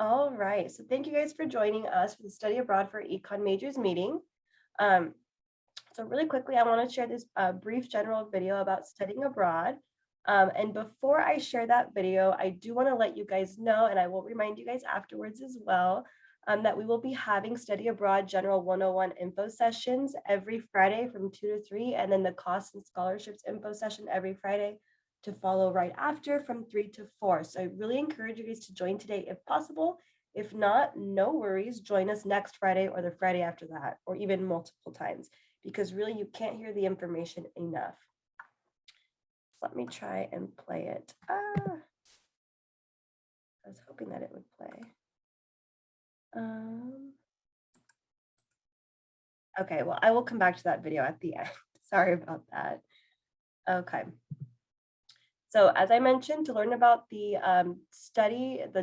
All right, so thank you guys for joining us for the Study Abroad for Econ Majors meeting. Um, so really quickly, I want to share this brief general video about studying abroad. And before I share that video, I do want to let you guys know, and I will remind you guys afterwards as well, that we will be having Study Abroad General 101 info sessions every Friday from 2 to 3, and then the costs and scholarships info session every Friday to follow right after from 3 to 4. So I really encourage you guys to join today if possible. If not, no worries. Join us next Friday or the Friday after that, or even multiple times, because really you can't hear the information enough. So let me try and play it. I was hoping that it would play. Okay, well, I will come back to that video at the end. Sorry about that. Okay. So as I mentioned, to learn about the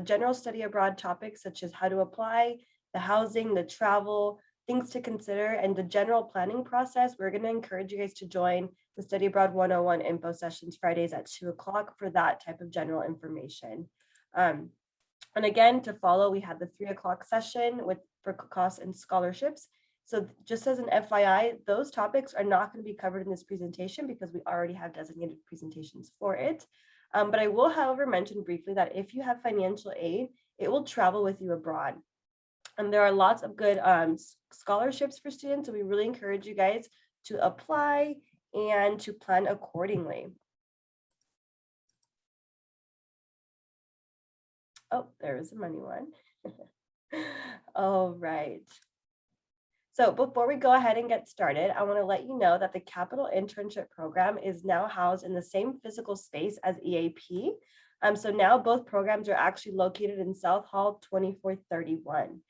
general study abroad topics, such as how to apply, the housing, the travel, things to consider, and the general planning process, we're going to encourage you guys to join the Study Abroad 101 info sessions Fridays at 2 o'clock for that type of general information. And again, to follow, we have the 3 o'clock session for costs and scholarships. So just as an FYI, those topics are not going to be covered in this presentation because we already have designated presentations for it. But I will, however, mention briefly that if you have financial aid, it will travel with you abroad. And there are lots of good scholarships for students. So we really encourage you guys to apply and to plan accordingly. Oh, there is a money one. All right. So before we go ahead and get started, I want to let you know that the Capital Internship Program is now housed in the same physical space as EAP. So now both programs are actually located in South Hall 2431.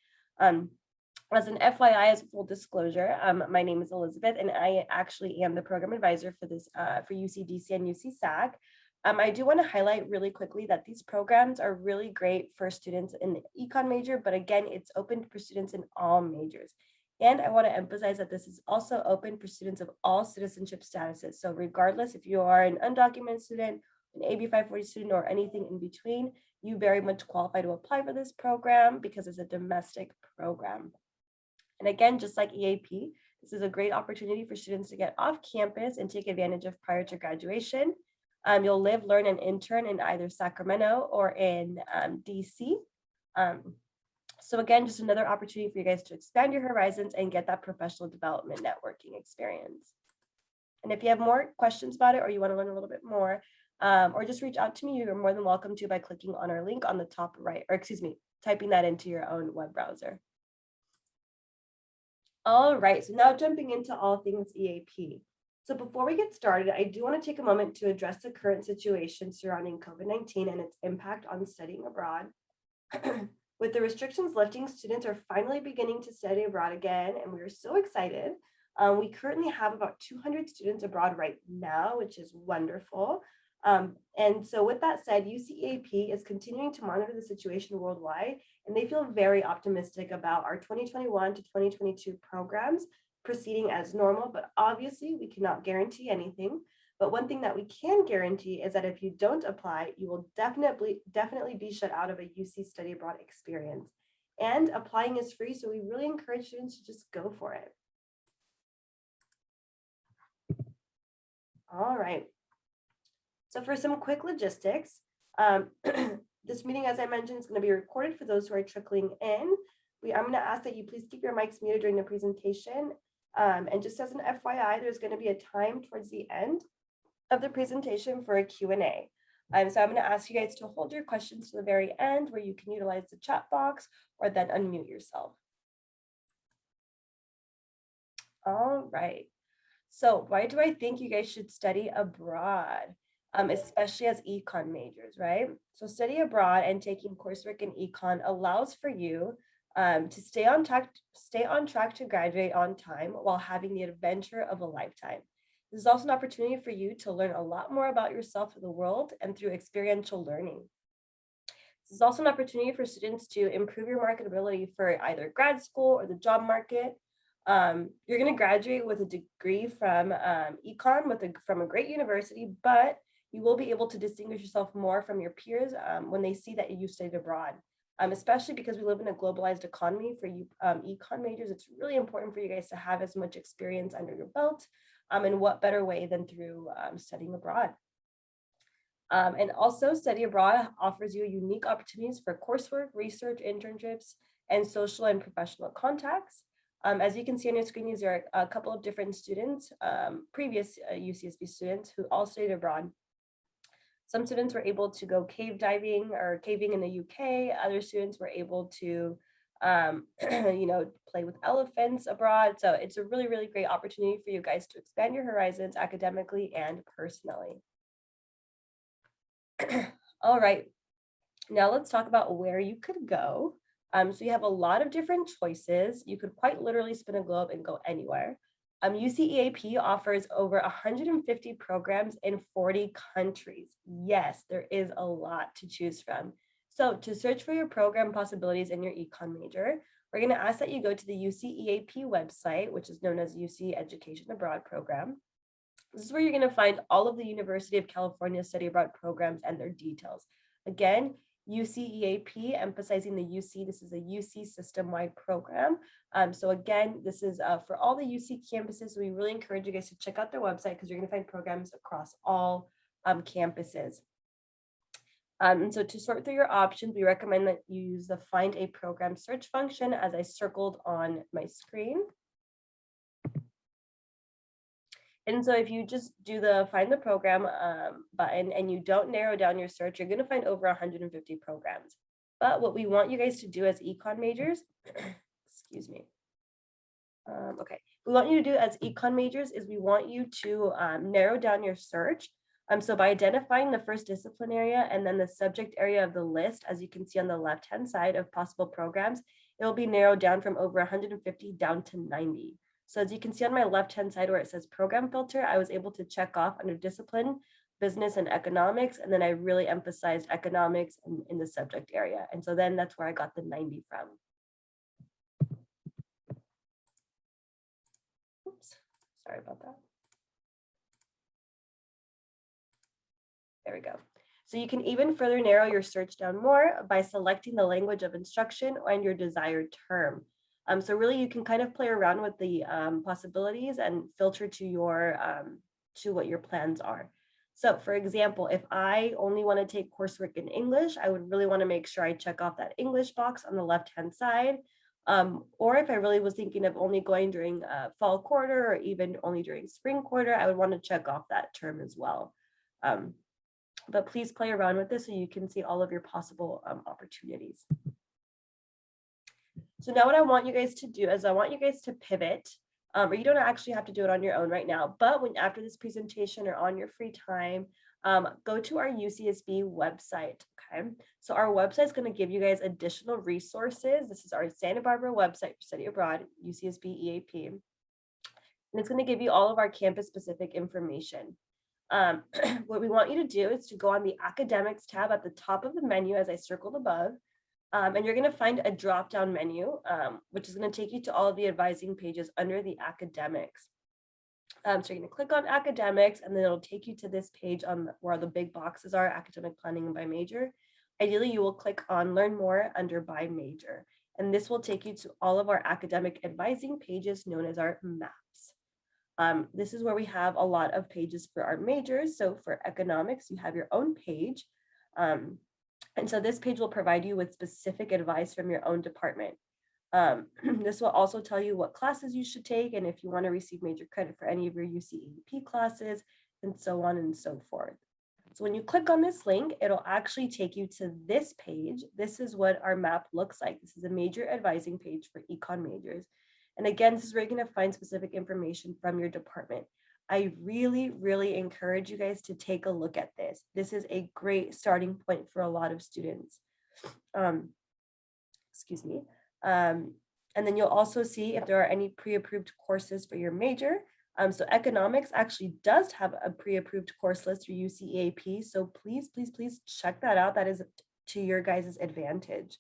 As an FYI, as full disclosure, my name is Elizabeth, and I actually am the program advisor for this for UCDC and UCSAC. I do want to highlight really quickly that these programs are really great for students in the econ major, but again, it's open for students in all majors. And I want to emphasize that this is also open for students of all citizenship statuses. So regardless if you are an undocumented student, an AB 540 student, or anything in between, you very much qualify to apply for this program because it's a domestic program. And again, just like EAP, this is a great opportunity for students to get off campus and take advantage of prior to graduation. You'll live, learn, and intern in either Sacramento or in DC. So again, just another opportunity for you guys to expand your horizons and get that professional development networking experience. And if you have more questions about it, or you want to learn a little bit more, or just reach out to me, you're more than welcome to by clicking on our link on the top right, or excuse me, typing that into your own web browser. All right, so now jumping into all things EAP. So before we get started, I do want to take a moment to address the current situation surrounding COVID-19 and its impact on studying abroad. With the restrictions lifting, students are finally beginning to study abroad again, and we are so excited. We currently have about 200 students abroad right now, which is wonderful. And so with that said, UCEAP is continuing to monitor the situation worldwide, and they feel very optimistic about our 2021 to 2022 programs proceeding as normal, but obviously we cannot guarantee anything. But one thing that we can guarantee is that if you don't apply, you will definitely be shut out of a UC study abroad experience. And applying is free, so we really encourage students to just go for it. All right. So for some quick logistics, this meeting, as I mentioned, is going to be recorded for those who are trickling in. I'm going to ask that you please keep your mics muted during the presentation. And just as an FYI, there's going to be a time towards the end of the presentation for a Q&A. So I'm going to ask you guys to hold your questions to the very end where you can utilize the chat box or then unmute yourself. All right. So why do I think you guys should study abroad, especially as econ majors, right? So study abroad and taking coursework in econ allows for you to stay on track to graduate on time while having the adventure of a lifetime. This is also an opportunity for you to learn a lot more about yourself and the world and through experiential learning. This is also an opportunity for students to improve your marketability for either grad school or the job market. You're going to graduate with a degree from econ from a great university, but you will be able to distinguish yourself more from your peers when they see that you studied abroad. especially because we live in a globalized economy for you econ majors. It's really important for you guys to have as much experience under your belt. And what better way than through studying abroad? And also study abroad offers you unique opportunities for coursework, research, internships, and social and professional contacts. As you can see on your screen, these are a couple of different students, previous UCSB students who all studied abroad. Some students were able to go cave diving or caving in the UK. Other students were able to, play with elephants abroad. So it's a really, really great opportunity for you guys to expand your horizons academically and personally. All right, now let's talk about where you could go. So you have a lot of different choices. You could quite literally spin a globe and go anywhere. UCEAP offers over 150 programs in 40 countries. Yes, there is a lot to choose from. So to search for your program possibilities in your econ major, we're going to ask that you go to the UCEAP website, which is known as UC Education Abroad Program. This is where you're going to find all of the University of California study abroad programs and their details. Again, UCEAP, emphasizing the UC, this is a UC system-wide program. So again, this is for all the UC campuses. So we really encourage you guys to check out their website because you're going to find programs across all campuses. And so to sort through your options, we recommend that you use the Find a Program search function as I circled on my screen. And so if you just do the find the program button and you don't narrow down your search, you're going to find over 150 programs. But what we want you guys to do as econ majors, excuse me. Okay, we want you to do as econ majors is we want you to narrow down your search. So by identifying the first discipline area and then the subject area of the list, as you can see on the left-hand side of possible programs, it will be narrowed down from over 150 down to 90. So as you can see on my left-hand side where it says program filter, I was able to check off under discipline, business and economics, and then I really emphasized economics in the subject area. And so then that's where I got the 90 from. Oops, sorry about that. There we go. So you can even further narrow your search down more by selecting the language of instruction and your desired term. So really you can kind of play around with the possibilities and filter to your to what your plans are. So for example, if I only want to take coursework in English, I would really want to make sure I check off that English box on the left-hand side. Or if I really was thinking of only going during fall quarter or even only during spring quarter, I would want to check off that term as well. But please play around with this so you can see all of your possible opportunities. So now what I want you guys to do is I want you guys to pivot, or you don't actually have to do it on your own right now, but when after this presentation or on your free time, go to our UCSB website, okay? So our website is going to give you guys additional resources. This is our Santa Barbara website for study abroad, UCSB EAP. And it's going to give you all of our campus-specific information. What we want you to do is to go on the academics tab at the top of the menu as I circled above. And you're going to find a drop-down menu, which is going to take you to all of the advising pages under the academics. So you're going to click on academics, and then it'll take you to this page where the big boxes are, academic planning and by major. Ideally, you will click on learn more under by major. And this will take you to all of our academic advising pages known as our maps. This is where we have a lot of pages for our majors. So for economics, you have your own page. And so this page will provide you with specific advice from your own department. This will also tell you what classes you should take and if you want to receive major credit for any of your UCEAP classes and so on and so forth. So when you click on this link, it'll actually take you to this page. This is what our map looks like. This is a major advising page for econ majors. And again, this is where you're going to find specific information from your department. I really, really encourage you guys to take a look at this. This is a great starting point for a lot of students. Excuse me. And then you'll also see if there are any pre-approved courses for your major. So economics actually does have a pre-approved course list through UCEAP. So please, please, please check that out. That is to your guys' advantage,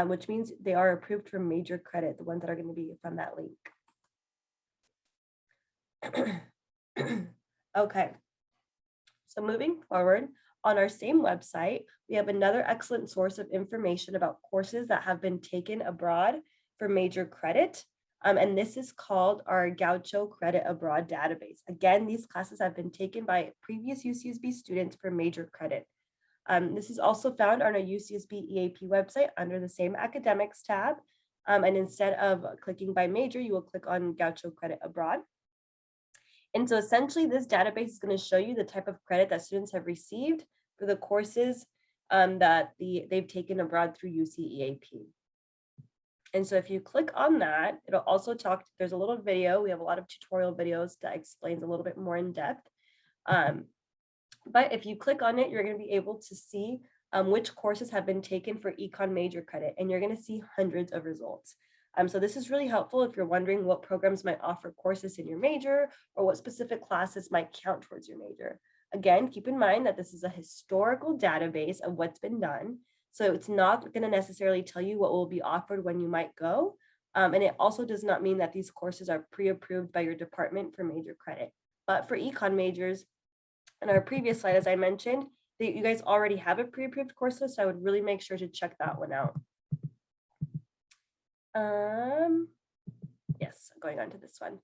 which means they are approved for major credit, the ones that are going to be from that link. Okay, so moving forward, on our same website, we have another excellent source of information about courses that have been taken abroad for major credit. And this is called our Guacho Credit Abroad database. Again, these classes have been taken by previous UCSB students for major credit. This is also found on our UCSB EAP website under the same academics tab. And instead of clicking by major, you will click on Guacho Credit Abroad. And so essentially this database is going to show you the type of credit that students have received for the courses that they've taken abroad through UCEAP. And so if you click on that, it'll also talk, there's a little video. We have a lot of tutorial videos that explains a little bit more in depth. But if you click on it, you're going to be able to see which courses have been taken for econ major credit, and you're going to see hundreds of results. So this is really helpful if you're wondering what programs might offer courses in your major or what specific classes might count towards your major. Again, keep in mind that this is a historical database of what's been done. So it's not going to necessarily tell you what will be offered when you might go. And it also does not mean that these courses are pre-approved by your department for major credit. But for econ majors, in our previous slide, as I mentioned, that you guys already have a pre-approved course list, so I would really make sure to check that one out. Yes, going on to this one.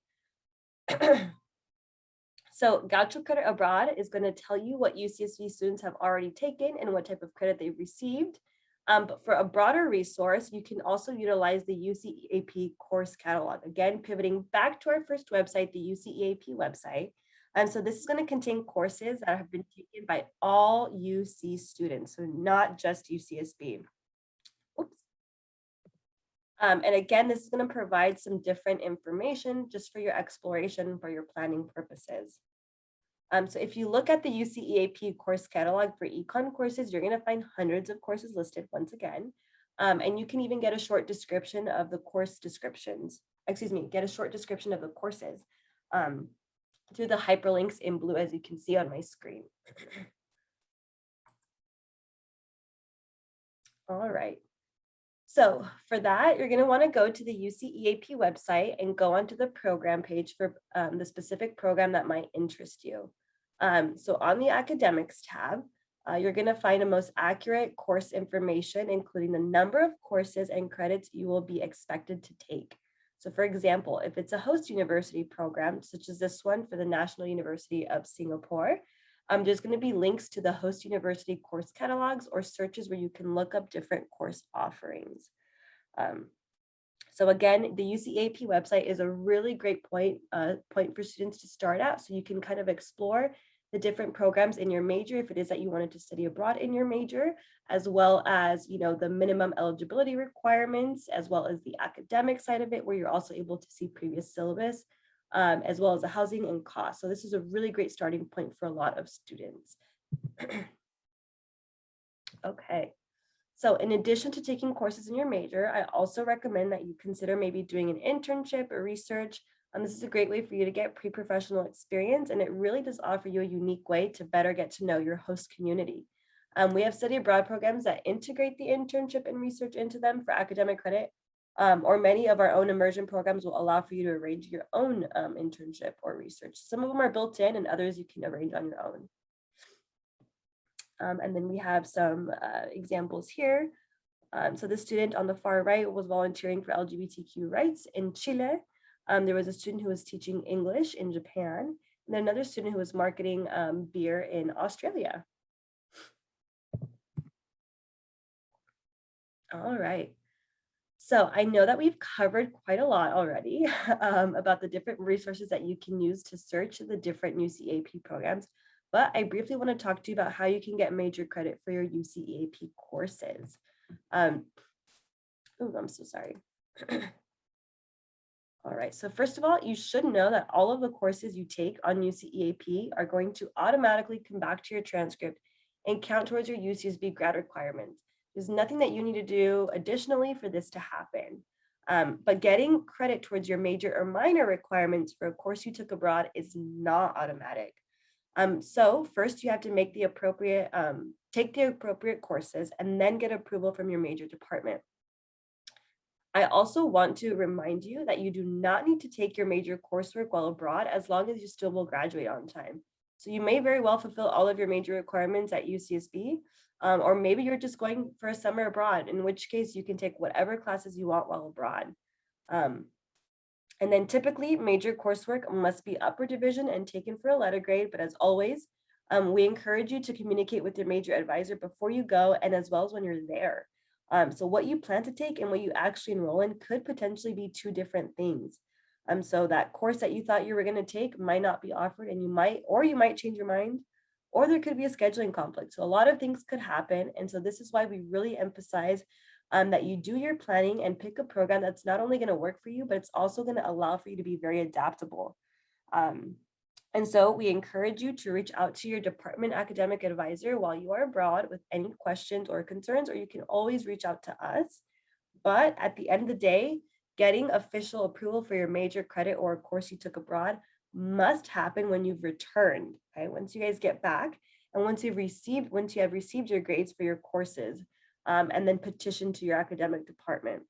So Guacho Credit Abroad is going to tell you what UCSB students have already taken and what type of credit they've received. But for a broader resource, you can also utilize the UCEAP course catalog. Again, pivoting back to our first website, the UCEAP website. And so this is going to contain courses that have been taken by all UC students, so not just UCSB. Oops. And again, this is going to provide some different information just for your exploration, for your planning purposes. So if you look at the UCEAP course catalog for econ courses, you're going to find hundreds of courses listed once again. And you can even get a short description of the course descriptions, get a short description of the courses through the hyperlinks in blue, as you can see on my screen. All right. So for that, you're going to want to go to the UCEAP website and go onto the program page for the specific program that might interest you. So on the academics tab, you're going to find the most accurate course information, including the number of courses and credits you will be expected to take. So for example, if it's a host university program, such as this one for the National University of Singapore, there's going to be links to the host university course catalogs or searches where you can look up different course offerings. So again, the UCAP website is a really great point for students to start at, so you can kind of explore the different programs in your major if it is that you wanted to study abroad in your major, as well as the minimum eligibility requirements, as well as the academic side of it, where you're also able to see previous syllabus, as well as the housing and cost. So this is a really great starting point for a lot of students. Okay. So in addition to taking courses in your major, I also recommend that you consider maybe doing an internship or research. This is a great way for you to get pre-professional experience, and it really does offer you a unique way to better get to know your host community. We have study abroad programs that integrate the internship and research into them for academic credit, or many of our own immersion programs will allow for you to arrange your own internship or research. Some of them are built in and others you can arrange on your own. And then we have some examples here. So the student on the far right was volunteering for LGBTQ rights in Chile. There was a student who was teaching English in Japan, and then another student who was marketing beer in Australia. All right. So I know that we've covered quite a lot already about the different resources that you can use to search the different UCAP programs, but I briefly want to talk to you about how you can get major credit for your UCAP courses. Oh, I'm so sorry. All right, so first of all, you should know that all of the courses you take on UCEAP are going to automatically come back to your transcript and count towards your UCSB grad requirements. There's nothing that you need to do additionally for this to happen. But getting credit towards your major or minor requirements for a course you took abroad is not automatic. So first you have to make the appropriate, take the appropriate courses and then get approval from your major department. I also want to remind you that you do not need to take your major coursework while abroad as long as you still will graduate on time. So you may very well fulfill all of your major requirements at UCSB, or maybe you're just going for a summer abroad, in which case you can take whatever classes you want while abroad. And then typically major coursework must be upper division and taken for a letter grade, but as always, we encourage you to communicate with your major advisor before you go and as well as when you're there. So what you plan to take and what you actually enroll in could potentially be two different things. So that course that you thought you were going to take might not be offered, and you might change your mind, or there could be a scheduling conflict. So a lot of things could happen. And so this is why we really emphasize that you do your planning and pick a program that's not only going to work for you, but it's also going to allow for you to be very adaptable. And so we encourage you to reach out to your department academic advisor while you are abroad with any questions or concerns, or you can always reach out to us. But at the end of the day, getting official approval for your major credit or course you took abroad must happen when you've returned, okay? Once you guys get back and once you have received your grades for your courses, and then petition to your academic department.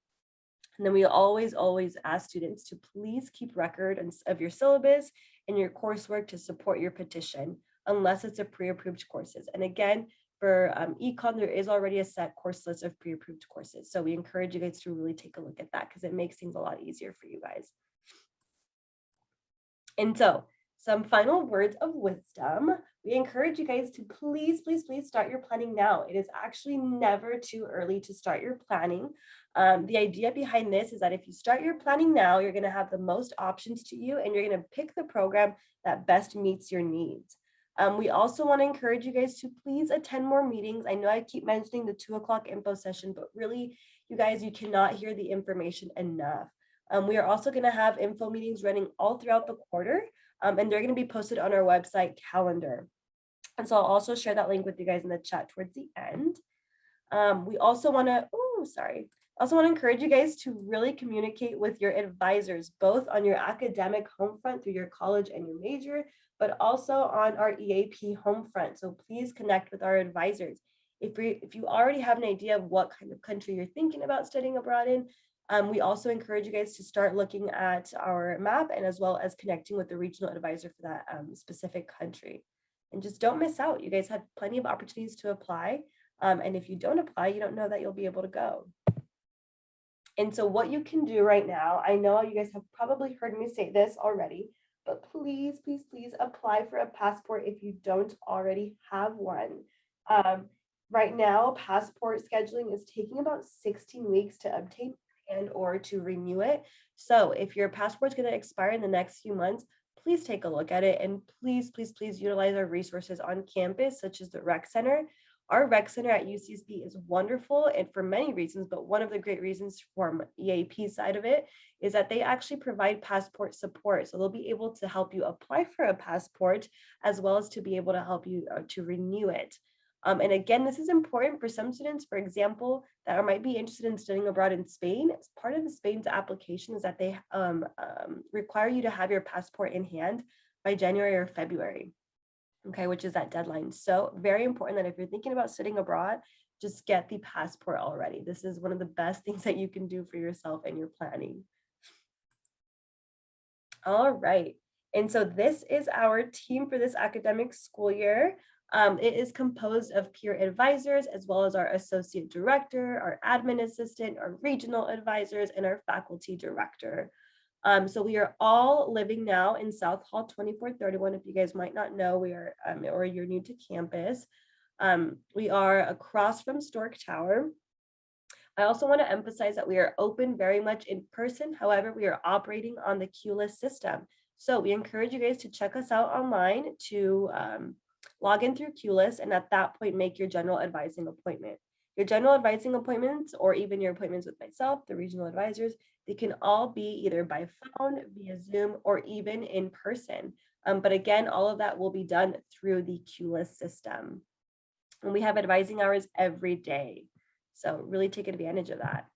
And then we always ask students to please keep record of your syllabus and your coursework to support your petition, unless it's a pre-approved courses. And again, for econ, there is already a set course list of pre-approved courses. So we encourage you guys to really take a look at that because it makes things a lot easier for you guys. And so some final words of wisdom. We encourage you guys to please start your planning now. It is actually never too early to start your planning. The idea behind this is that if you start your planning now, you're going to have the most options to you and you're going to pick the program that best meets your needs. We also want to encourage you guys to please attend more meetings. I know I keep mentioning the 2:00 info session, but really, you guys, you cannot hear the information enough. We are also going to have info meetings running all throughout the quarter, and they're going to be posted on our website calendar. And so I'll also share that link with you guys in the chat towards the end. We also want to, encourage you guys to really communicate with your advisors, both on your academic home front through your college and your major, but also on our EAP home front. So please connect with our advisors. If you already have an idea of what kind of country you're thinking about studying abroad in, we also encourage you guys to start looking at our map and as well as connecting with the regional advisor for that specific country. And just don't miss out. You guys have plenty of opportunities to apply. And if you don't apply, you don't know that you'll be able to go. And so what you can do right now, I know you guys have probably heard me say this already, but please apply for a passport if you don't already have one. Right now, passport scheduling is taking about 16 weeks to obtain and or to renew it. So if your passport's going to expire in the next few months, please take a look at it and please utilize our resources on campus, such as the rec center. Our rec center at UCSB is wonderful and for many reasons, but one of the great reasons from EAP side of it is that they actually provide passport support. So they'll be able to help you apply for a passport as well as to be able to help you to renew it. And again, this is important for some students, for example, that might be interested in studying abroad in Spain. As part of the Spain's application is that they require you to have your passport in hand by January or February, okay, which is that deadline. So very important that if you're thinking about studying abroad, just get the passport already. This is one of the best things that you can do for yourself and your planning. All right. And so this is our team for this academic school year. It is composed of peer advisors, as well as our associate director, our admin assistant, our regional advisors, and our faculty director. So we are all living now in South Hall 2431. If you guys might not know, we are, or you're new to campus. We are across from Stork Tower. I also want to emphasize that we are open very much in person. However, we are operating on the QList system. So we encourage you guys to check us out online to log in through QList, and at that point, make your general advising appointment. Your general advising appointments, or even your appointments with myself, the regional advisors, they can all be either by phone, via Zoom, or even in person. But again, all of that will be done through the QList system. And we have advising hours every day. So really take advantage of that.